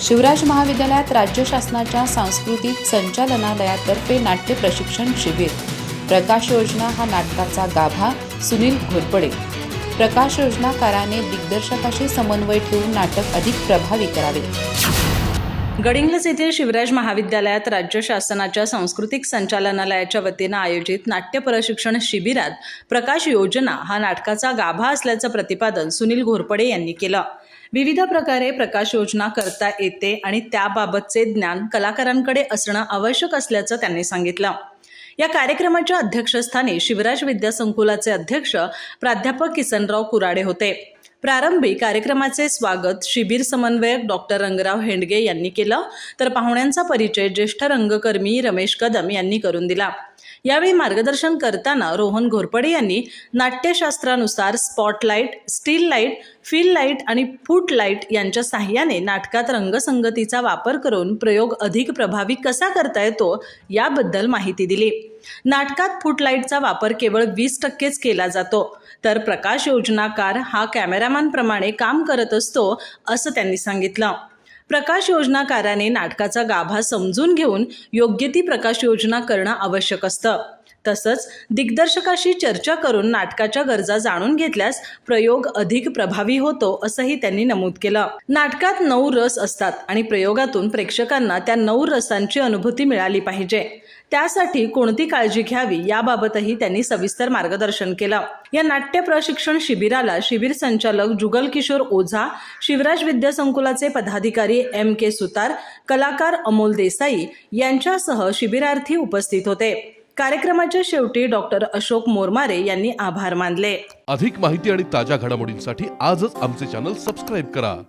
शिवराज महाविद्यालयात राज्य शासनाच्या सांस्कृतिक संचालनालयातर्फे नाट्य प्रशिक्षण शिबिर. प्रकाश योजना हा नाटकाचा गाभा. सुनील घोरपडे. प्रकाश योजनाकाराने दिग्दर्शकाशी समन्वय ठेवून नाटक अधिक प्रभावी करावे. गडिंग्लज येथील शिवराज महाविद्यालयात राज्य शासनाच्या सांस्कृतिक संचालनालयाच्या वतीनं आयोजित नाट्य प्रशिक्षण शिबिरात प्रकाश योजना हा नाटकाचा गाभा असल्याचं प्रतिपादन सुनील घोरपडे यांनी केलं. विविध प्रकारे प्रकाश योजना करता येते आणि त्याबाबतचे ज्ञान कलाकारांकडे असणं आवश्यक असल्याचं त्यांनी सांगितलं. या कार्यक्रमाच्या अध्यक्षस्थानी शिवराज विद्यासंकुलाचे अध्यक्ष प्राध्यापक किसनराव कुराडे होते. प्रारंभी कार्यक्रमाचे स्वागत शिबिर समन्वयक डॉक्टर रंगराव हेंडगे यांनी केलं, तर पाहुण्यांचा परिचय ज्येष्ठ रंगकर्मी रमेश कदम यांनी करून दिला. यावेळी मार्गदर्शन करताना रोहन घोरपडे यांनी नाट्यशास्त्रानुसार spotlight, steel light, fill light आणि फूट लाईट यांच्या साहाय्याने नाटकात रंगसंगतीचा वापर करून प्रयोग अधिक प्रभावी कसा करता येतो याबद्दल माहिती दिली. नाटकात फूटलाईटचा वापर केवळ 20%च केला जातो, तर प्रकाश योजनाकार हा कॅमेरामॅन प्रमाणे काम करत असतो असं त्यांनी सांगितलं. प्रकाश योजनाकाराने नाटकाचा गाभा समजून घेऊन योग्य ती प्रकाश योजना करणं आवश्यक असतं. तसंच दिग्दर्शकाशी चर्चा करून नाटकाच्या गरजा जाणून घेतल्यास प्रयोग अधिक प्रभावी होतो असंही त्यांनी नमूद केलं. नाटकात 9 रस असतात आणि प्रयोगातून प्रेक्षकांना त्या 9 रसांची अनुभूती मिळाली पाहिजे. त्यासाठी कोणती काळजी घ्यावी याबाबतही त्यांनी सविस्तर मार्गदर्शन केलं. या नाट्य प्रशिक्षण शिबिराला शिबिर संचालक जुगल किशोर ओझा, शिवराज विद्यासंकुलाचे पदाधिकारी M.K. सुतार, कलाकार अमोल देसाई यांच्यासह शिबिरार्थी उपस्थित होते. कार्यक्रमाच्या शेवटी डॉक्टर अशोक मोरमारे यांनी आभार मानले. अधिक माहिती आणि ताज्या घडामोडींसाठी आजच आमचे चॅनल सबस्क्राईब करा.